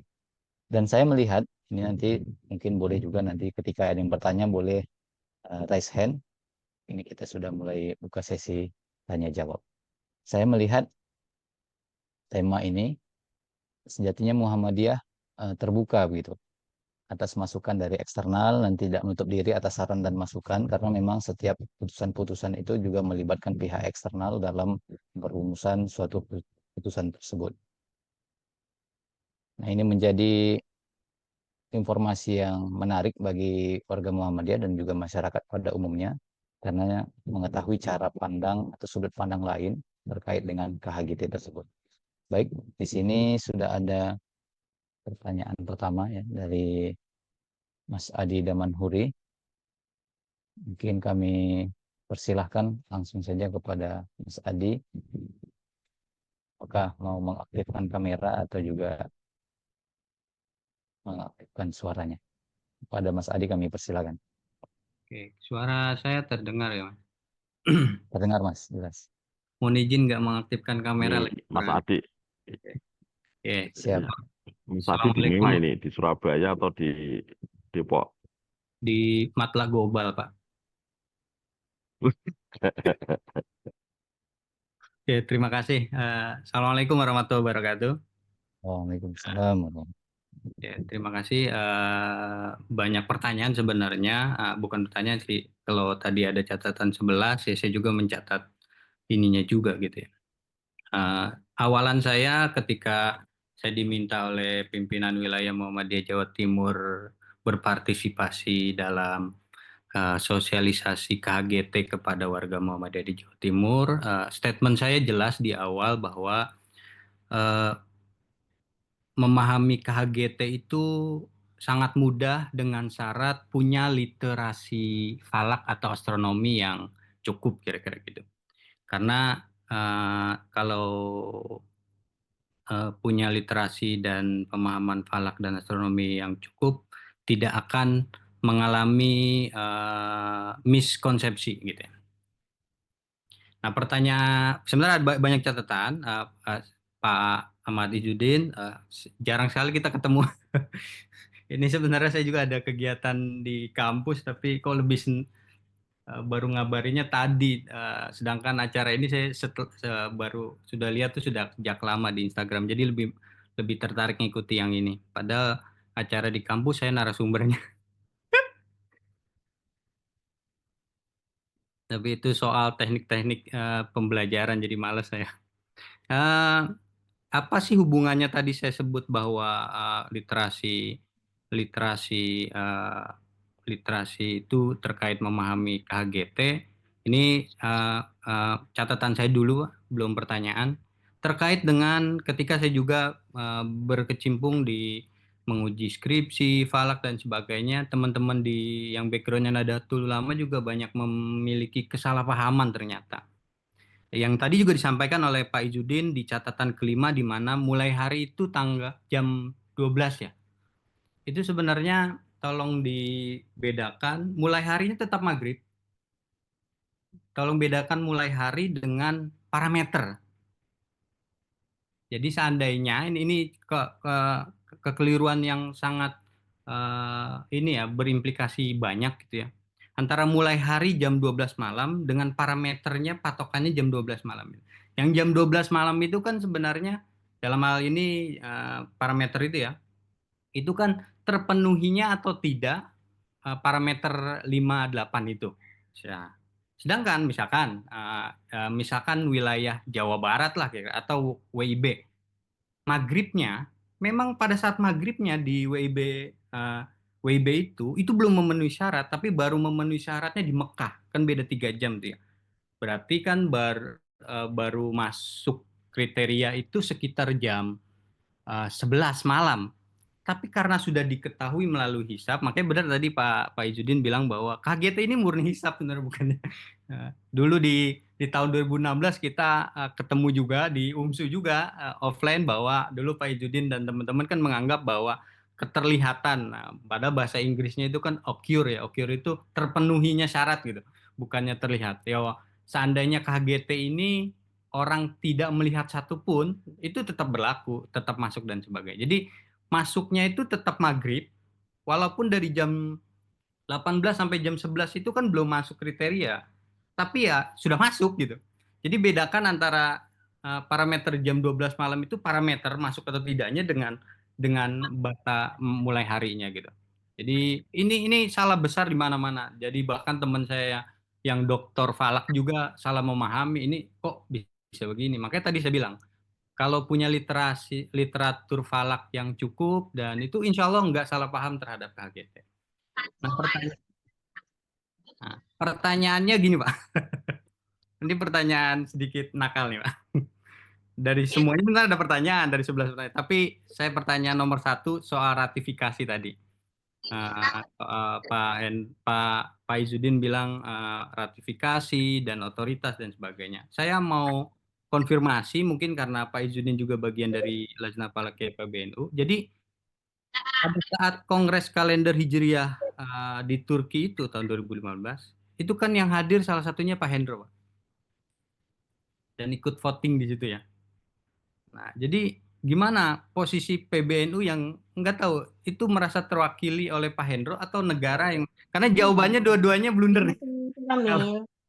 Dan saya melihat ini nanti mungkin boleh juga nanti ketika ada yang bertanya boleh raise hand. Ini kita sudah mulai buka sesi tanya jawab. Saya melihat tema ini sejatinya Muhammadiyah terbuka begitu atas masukan dari eksternal, dan tidak menutup diri atas saran dan masukan, karena memang setiap putusan-putusan itu juga melibatkan pihak eksternal dalam perumusan suatu putusan tersebut. Nah, ini menjadi informasi yang menarik bagi warga Muhammadiyah dan juga masyarakat pada umumnya, karena mengetahui cara pandang atau sudut pandang lain terkait dengan KHGT tersebut. Baik, di sini sudah ada pertanyaan pertama ya dari Mas Adi Damanhuri. Mungkin kami persilahkan langsung saja kepada Mas Adi. Apakah mau mengaktifkan kamera atau juga mengaktifkan suaranya? Pada Mas Adi kami persilahkan. Oke, suara saya terdengar ya, Mas. Terdengar Mas, jelas. Mohon izin nggak mengaktifkan kamera Ini lagi. Mas Adi, Oke, Siap. ya. Mas Adi di Assalamualaikum. mana ini? Di Surabaya atau di Depok? Di Matlak Global, Pak. Oke, terima kasih. Assalamualaikum warahmatullahi wabarakatuh. Waalaikumsalam. Ya, terima kasih. Banyak pertanyaan sebenarnya, bukan pertanyaan sih. Kalau tadi ada catatan 11, ya saya juga mencatat ininya juga gitu ya. Awalan saya ketika saya diminta oleh pimpinan wilayah Muhammadiyah Jawa Timur berpartisipasi dalam sosialisasi KHGT kepada warga Muhammadiyah di Jawa Timur, statement saya jelas di awal bahwa eh, memahami KHGT itu sangat mudah dengan syarat punya literasi falak atau astronomi yang cukup kira-kira gitu. Karena kalau punya literasi dan pemahaman falak dan astronomi yang cukup tidak akan mengalami miskonsepsi gitu ya. Nah, pertanyaan sebenarnya ada banyak catatan, Pak Ahmad Izzuddin, jarang sekali kita ketemu. Ini sebenarnya saya juga ada kegiatan di kampus, tapi kok lebih baru ngabarinya tadi. Sedangkan acara ini saya baru sudah lihat tuh sudah sejak lama di Instagram, jadi lebih lebih tertarik ngikuti yang ini. Padahal acara di kampus saya narasumbernya. Tapi itu soal teknik-teknik pembelajaran, jadi males saya. Eh, apa sih hubungannya tadi saya sebut bahwa literasi literasi eh, literasi itu terkait memahami KHGT? Ini catatan saya dulu, belum pertanyaan. Terkait dengan ketika saya juga berkecimpung di menguji skripsi, falak dan sebagainya, teman-teman di yang backgroundnya Nahdlatul Ulama juga banyak memiliki kesalahpahaman ternyata. Yang tadi juga disampaikan oleh Pak Izzuddin di catatan kelima, di mana mulai hari itu tanggal jam 12 ya. Itu sebenarnya tolong dibedakan, mulai harinya tetap maghrib. Tolong bedakan mulai hari dengan parameter. Jadi seandainya ini kekeliruan yang sangat ini ya, berimplikasi banyak gitu ya. Antara mulai hari jam 12 malam dengan parameternya patokannya jam 12 malam. Yang jam 12 malam itu kan sebenarnya dalam hal ini parameter itu ya, itu kan terpenuhinya atau tidak parameter 5-8 itu. Ya. Sedangkan misalkan wilayah Jawa Barat lah atau WIB, maghribnya memang pada saat maghribnya di WIB itu belum memenuhi syarat, tapi baru memenuhi syaratnya di Mekah, kan beda 3 jam tuh ya. Berarti kan baru masuk kriteria itu sekitar jam 11 malam. Tapi karena sudah diketahui melalui hisap, makanya benar tadi Pak Izzuddin bilang bahwa KGT ini murni hisap, benar bukannya. Dulu di tahun 2016 kita ketemu juga di UMSU juga offline, bahwa dulu Pak Izzuddin dan teman-teman kan menganggap bahwa keterlihatan, pada bahasa Inggrisnya itu kan occur ya, occur itu terpenuhinya syarat gitu, bukannya terlihat. Ya, seandainya KGT ini orang tidak melihat satupun, itu tetap berlaku, tetap masuk dan sebagainya. Jadi masuknya itu tetap maghrib, walaupun dari jam 18 sampai jam 11 itu kan belum masuk kriteria, tapi ya sudah masuk gitu. Jadi bedakan antara parameter jam 12 malam itu parameter masuk atau tidaknya dengan bata mulai harinya gitu. Jadi ini salah besar di mana-mana. Jadi bahkan teman saya yang doktor falak juga salah memahami, ini kok bisa begini. Makanya tadi saya bilang, kalau punya literatur falak yang cukup, dan itu insya Allah nggak salah paham terhadap KGT. Nah, pertanyaannya gini Pak, ini pertanyaan sedikit nakal nih Pak. Dari semuanya benar ada pertanyaan, dari 11 pertanyaan, tapi saya pertanyaan nomor 1 soal ratifikasi tadi. Pak Izzuddin bilang ratifikasi dan otoritas dan sebagainya. Saya mau konfirmasi, mungkin karena Pak Izzuddin juga bagian dari Lajnah Falakiyah PBNU. Jadi pada saat Kongres Kalender Hijriah di Turki itu tahun 2015, itu kan yang hadir salah satunya Pak Hendro, Pak. Dan ikut voting di situ ya. Nah, jadi gimana posisi PBNU yang nggak tahu itu merasa terwakili oleh Pak Hendro atau negara yang, karena jawabannya dua-duanya blunder nih.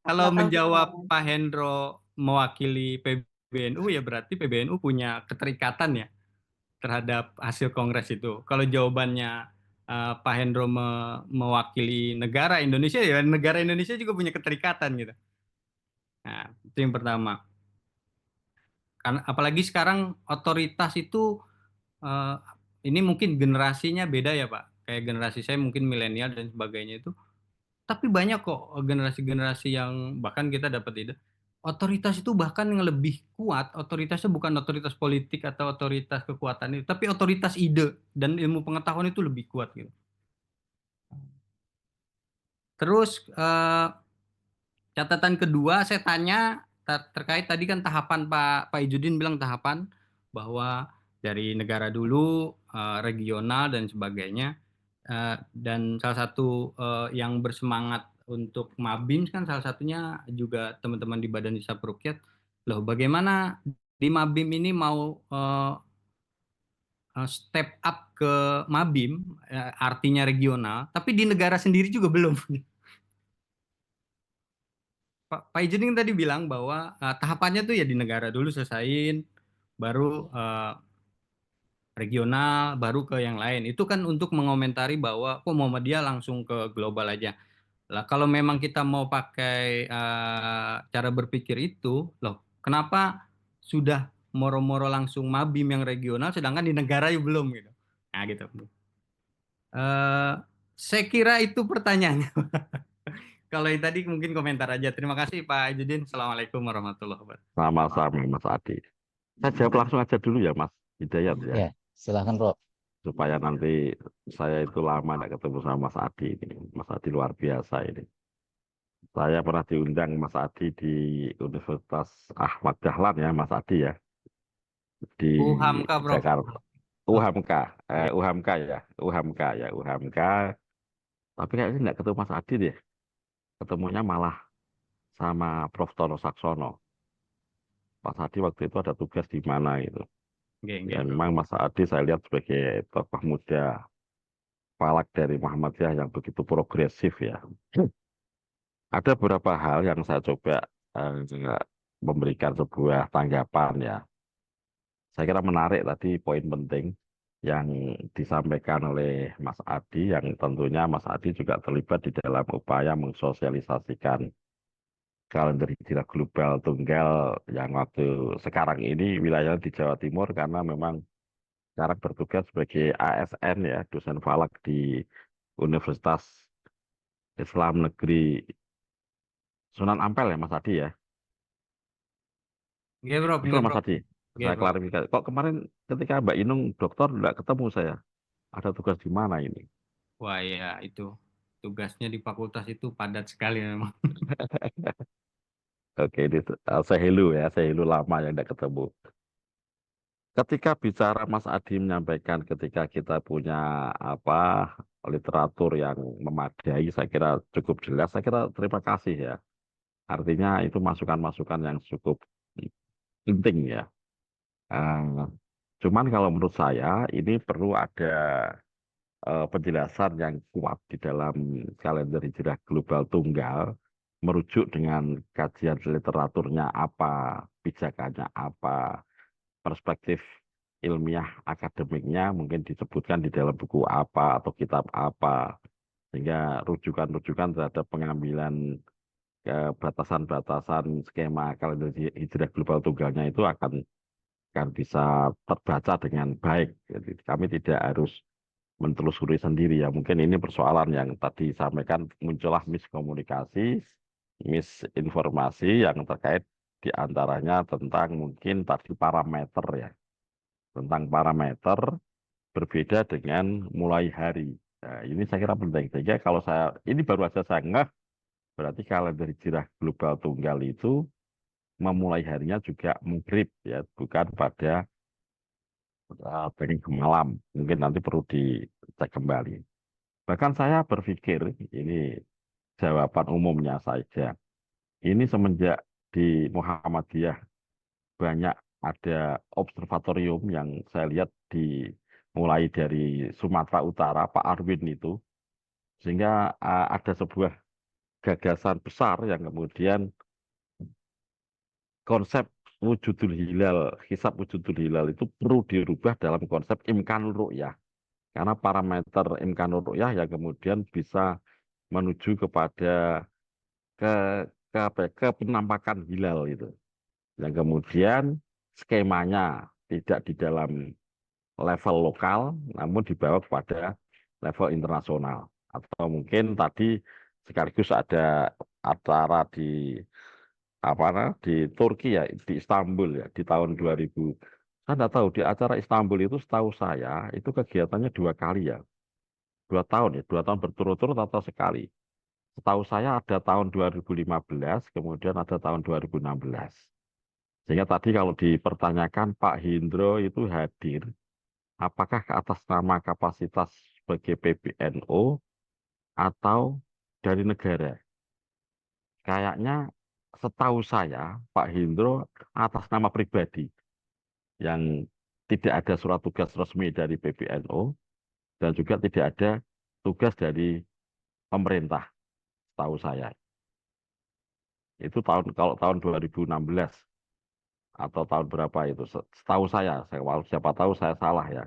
Kalau menjawab Pak Hendro mewakili PBNU, ya berarti PBNU punya keterikatan ya terhadap hasil kongres itu. Kalau jawabannya Pak Hendro mewakili negara Indonesia, ya negara Indonesia juga punya keterikatan gitu. Nah, itu yang pertama. Karena apalagi sekarang otoritas itu eh, ini mungkin generasinya beda ya Pak. Kayak generasi saya mungkin milenial dan sebagainya itu. Tapi banyak kok generasi-generasi yang bahkan kita dapat ide. Otoritas itu bahkan yang lebih kuat, otoritasnya bukan otoritas politik atau otoritas kekuatan itu, tapi otoritas ide dan ilmu pengetahuan itu lebih kuat gitu. Terus catatan kedua saya tanya terkait tadi kan tahapan Pak Izzuddin bilang tahapan bahwa dari negara dulu, regional dan sebagainya. Dan salah satu yang bersemangat untuk Mabim kan salah satunya juga teman-teman di Badan Hisab Rukyat. Loh, bagaimana di Mabim ini mau step up ke Mabim, artinya regional, tapi di negara sendiri juga belum. Pak Ijin tadi bilang bahwa tahapannya tuh ya di negara dulu selesaiin, baru regional, baru ke yang lain. Itu kan untuk mengomentari bahwa kok Muhammadiyah langsung ke global aja. Lah kalau memang kita mau pakai cara berpikir itu, loh kenapa sudah moro-moro langsung Mabim yang regional, sedangkan di negara ya belum gitu. Nah gitu. Eh, saya kira itu pertanyaannya. Kalau yang tadi mungkin komentar aja. Terima kasih Pak Ijudin. Assalamualaikum warahmatullahi wabarakatuh. Sama-sama Mas Adi. Saya jawab langsung aja dulu ya Mas Hidayat ya, Ya, silahkan Bro. supaya nanti saya itu lama tidak ketemu sama Mas Adi ini. Mas Adi luar biasa ini. Saya pernah diundang Mas Adi di Universitas Ahmad Dahlan ya Mas Adi ya, di Hamka Prof. Jakarta. Oh, UHAMKA, ya. UHAMKA ya, UHAMKA ya, UHAMKA. Tapi kayaknya tidak ketemu Mas Adi deh. Ketemunya malah sama Prof. Tono Saksono. Mas Adi waktu itu ada tugas di mana gitu. Oke, Ya Bro. memang Mas Adi saya lihat sebagai tokoh muda falak dari Muhammadiyah yang begitu progresif ya. Ada beberapa hal yang saya coba memberikan sebuah tanggapan ya. Saya kira menarik tadi poin penting yang disampaikan oleh Mas Adi, yang tentunya Mas Adi juga terlibat di dalam upaya mensosialisasikan kalender hijrah global tunggal yang waktu sekarang ini wilayah di Jawa Timur, karena memang sekarang bertugas sebagai ASN ya, dosen falak di Universitas Islam Negeri Sunan Ampel ya Mas Adi ya. Oke, Bro. Betul Oke, Mas Bro. Adi. Oke, Saya Bro. klarifikasi. Kok kemarin ketika Mbak Inung dokter tidak ketemu saya? Ada tugas di mana ini? Wah, ya itu tugasnya di fakultas itu padat sekali memang. Oke, ini sehelu ya, sehelu lama yang tidak ketemu. Ketika bicara Mas Adi menyampaikan ketika kita punya apa literatur yang memadai, saya kira cukup jelas. Saya kira terima kasih ya. Artinya itu masukan-masukan yang cukup penting ya. Eh, Cuman kalau menurut saya ini perlu ada penjelasan yang kuat di dalam kalender hijrah global tunggal, merujuk dengan kajian literaturnya apa, pijakannya apa, perspektif ilmiah akademiknya mungkin disebutkan di dalam buku apa atau kitab apa, sehingga rujukan-rujukan terhadap pengambilan batasan-batasan skema kalender hijrah global tunggalnya itu akan bisa terbaca dengan baik. Jadi kami tidak harus mentelusuri sendiri ya. Mungkin ini persoalan yang tadi disampaikan, muncullah miskomunikasi, misinformasi yang terkait diantaranya tentang mungkin tadi parameter ya. Tentang parameter berbeda dengan mulai hari. Nah, ini saya kira penting. Sehingga kalau ini baru saja saya ngeh, berarti kalender hijrah global tunggal itu memulai harinya juga maghrib ya, bukan pada tengah malam. Mungkin nanti perlu dicek kembali. Bahkan saya berpikir, ini jawaban umumnya saja. Ini semenjak di Muhammadiyah banyak ada observatorium yang saya lihat mulai dari Sumatera Utara, Pak Arwin itu, sehingga ada sebuah gagasan besar yang kemudian konsep wujudul hilal, hisab wujudul hilal itu perlu dirubah dalam konsep imkanul ru'yah. Karena parameter imkanul ru'yah yang kemudian bisa menuju kepada ke ke penampakan hilal itu. Yang kemudian skemanya tidak di dalam level lokal, namun dibawa kepada level internasional. Atau mungkin tadi sekaligus ada acara di Turki ya, di Istanbul ya, di tahun 2000. Saya tidak tahu di acara Istanbul itu, setahu saya itu kegiatannya 2 kali ya, 2 tahun ya, 2 tahun berturut-turut atau sekali. Setahu saya ada tahun 2015, kemudian ada tahun 2016. Sehingga tadi kalau dipertanyakan Pak Hindro itu hadir, apakah atas nama kapasitas sebagai PBNU atau dari negara? Kayaknya setahu saya Pak Hindro atas nama pribadi yang tidak ada surat tugas resmi dari PBNU dan juga tidak ada tugas dari pemerintah, setahu saya. Itu kalau tahun 2016 atau tahun berapa itu, setahu saya siapa tahu saya salah ya.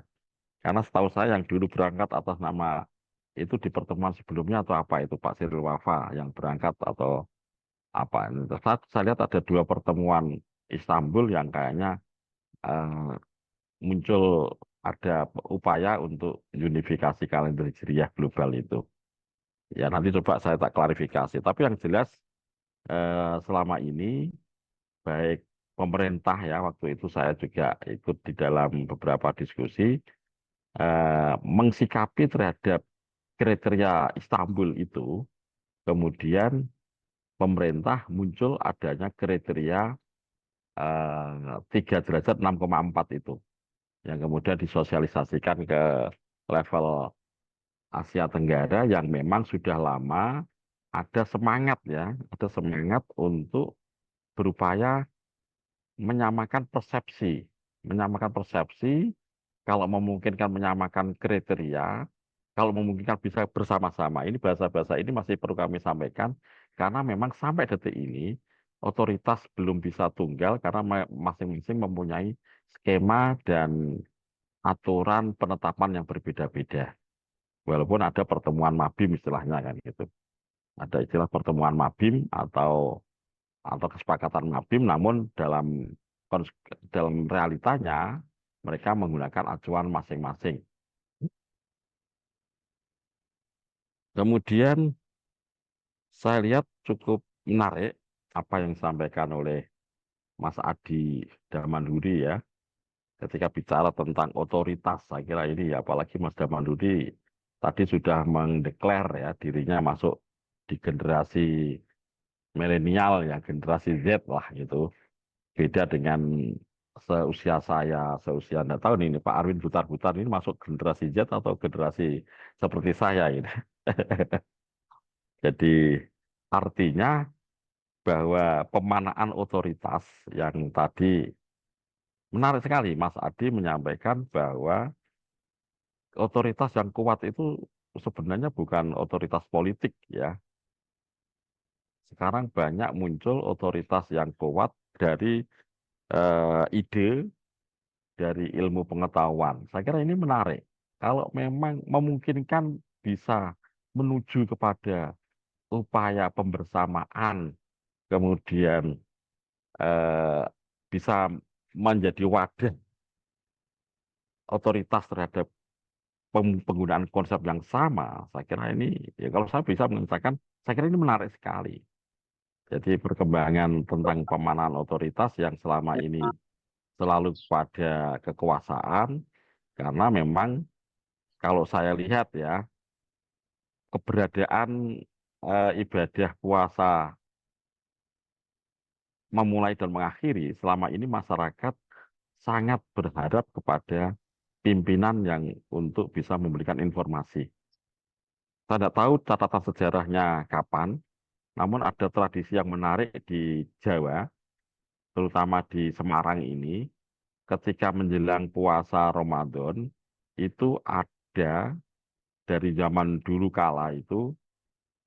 Karena setahu saya yang dulu berangkat atas nama itu di pertemuan sebelumnya atau apa itu Pak Cyril Wafa yang berangkat atau apa. Saya lihat ada 2 pertemuan Istanbul yang kayaknya eh, muncul ada upaya untuk unifikasi kalender hijriah global itu. Ya nanti coba saya tak klarifikasi. Tapi yang jelas selama ini baik pemerintah ya waktu itu saya juga ikut di dalam beberapa diskusi mengsikapi terhadap kriteria Istanbul itu, kemudian pemerintah muncul adanya kriteria 3 derajat 6,4 itu, yang kemudian disosialisasikan ke level Asia Tenggara yang memang sudah lama ada semangat ya, ada semangat untuk berupaya menyamakan persepsi, kalau memungkinkan menyamakan kriteria, kalau memungkinkan bisa bersama-sama. Ini bahasa-bahasa ini masih perlu kami sampaikan, karena memang sampai detik ini otoritas belum bisa tunggal karena masing-masing mempunyai skema dan aturan penetapan yang berbeda-beda. Walaupun ada pertemuan Mabim istilahnya kan gitu. Ada istilah pertemuan Mabim atau kesepakatan Mabim, namun dalam realitanya mereka menggunakan acuan masing-masing. Kemudian saya lihat cukup menarik apa yang disampaikan oleh Mas Adi Damanduri ya, ketika bicara tentang otoritas. Saya kira ini ya, apalagi Mas Damanduri tadi sudah mendeklar ya dirinya masuk di generasi milenial ya, generasi Z lah gitu. Beda dengan seusia saya, seusia Anda tahu nih, ini Pak Arwin Butar-Butar ini masuk generasi Z atau generasi seperti saya ini. Jadi artinya bahwa pemanaan otoritas yang tadi menarik sekali Mas Adi menyampaikan bahwa otoritas yang kuat itu sebenarnya bukan otoritas politik ya. Sekarang banyak muncul otoritas yang kuat dari ide, dari ilmu pengetahuan. Saya kira ini menarik. Kalau memang memungkinkan bisa menuju kepada upaya pembersamaan, kemudian eh, bisa menjadi wadah otoritas terhadap penggunaan konsep yang sama, saya kira ini, ya kalau saya bisa mengatakan, saya kira ini menarik sekali. Jadi perkembangan tentang pemanaan otoritas yang selama ini selalu pada kekuasaan, karena memang kalau saya lihat ya, keberadaan ibadah puasa memulai dan mengakhiri, selama ini masyarakat sangat berharap kepada pimpinan yang untuk bisa memberikan informasi. Saya tidak tahu catatan sejarahnya kapan, namun ada tradisi yang menarik di Jawa, terutama di Semarang ini, ketika menjelang puasa Ramadan, itu ada dari zaman dulu kala itu,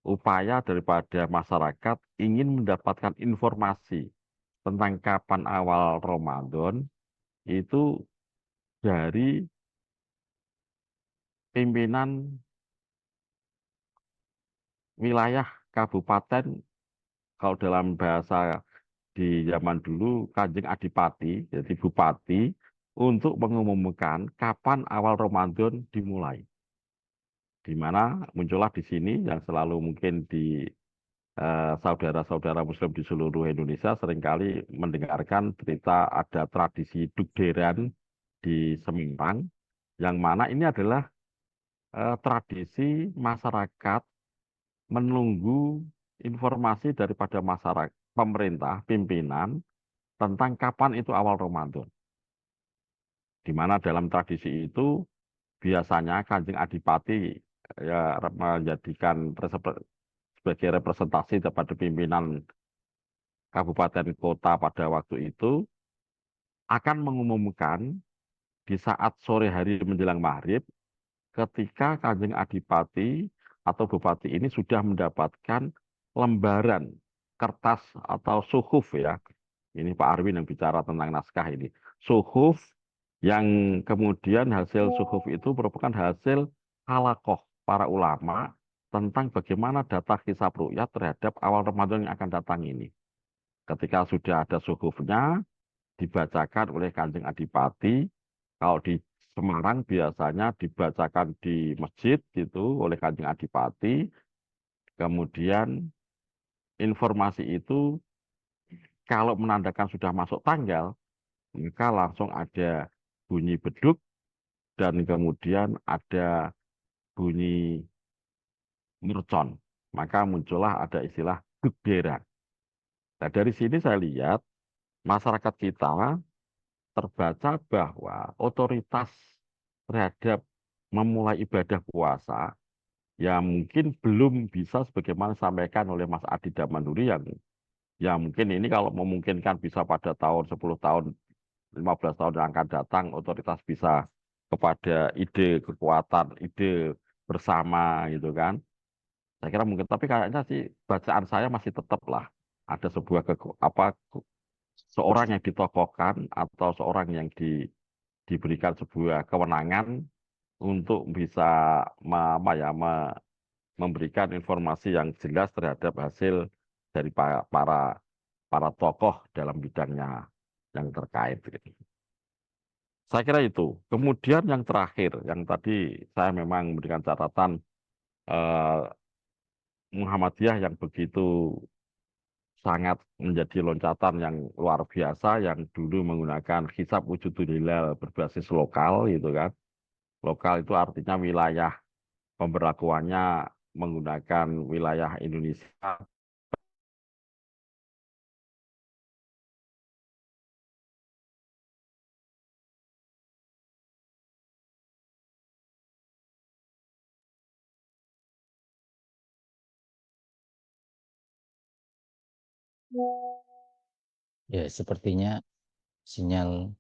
upaya daripada masyarakat ingin mendapatkan informasi tentang kapan awal Ramadan, itu dari pimpinan wilayah kabupaten, kalau dalam bahasa di zaman dulu Kanjeng Adipati, jadi bupati, untuk mengumumkan kapan awal Ramadan dimulai. Di mana muncullah di sini yang selalu mungkin di saudara-saudara Muslim di seluruh Indonesia seringkali mendengarkan berita ada tradisi Dugderan di Semarang, yang mana ini adalah tradisi masyarakat menunggu informasi daripada masyarakat, pemerintah, pimpinan, tentang kapan itu awal Ramadan. Di mana dalam tradisi itu biasanya Kanjeng Adipati ya menjadikan sebagai representasi kepada pimpinan kabupaten kota pada waktu itu akan mengumumkan di saat sore hari menjelang maghrib ketika Kanjeng Adipati atau Bupati ini sudah mendapatkan lembaran kertas atau suhuf ya. Ini Pak Arwin yang bicara tentang naskah ini. Suhuf yang kemudian hasil suhuf itu merupakan hasil halakoh para ulama tentang bagaimana data hisab ru'yat terhadap awal Ramadan yang akan datang ini. Ketika sudah ada suhufnya, dibacakan oleh Kanjeng Adipati. Kalau di Semarang biasanya dibacakan di masjid gitu oleh Kanjeng Adipati. Kemudian informasi itu kalau menandakan sudah masuk tanggal, maka langsung ada bunyi beduk dan kemudian ada bunyi mercon. Maka muncullah ada istilah gegeran. Nah, dari sini saya lihat masyarakat kita terbaca bahwa otoritas terhadap memulai ibadah puasa ya mungkin belum bisa sebagaimana disampaikan oleh Mas Adi Damanhuri yang ya mungkin ini kalau memungkinkan bisa pada tahun 10 tahun 15 tahun yang akan datang otoritas bisa kepada ide kekuatan ide bersama gitu kan saya kira mungkin tapi kayaknya sih bacaan saya masih tetap lah ada sebuah seorang yang ditokohkan atau seorang yang diberikan sebuah kewenangan untuk bisa memberikan informasi yang jelas terhadap hasil dari para tokoh dalam bidangnya yang terkait. Gitu. Saya kira itu. Kemudian yang terakhir, yang tadi saya memang memberikan catatan eh, Muhammadiyah yang begitu sangat menjadi loncatan yang luar biasa yang dulu menggunakan hisab wujudul hilal berbasis lokal gitu kan. Lokal itu artinya wilayah pemberlakuannya menggunakan wilayah Indonesia. Ya, sepertinya sinyal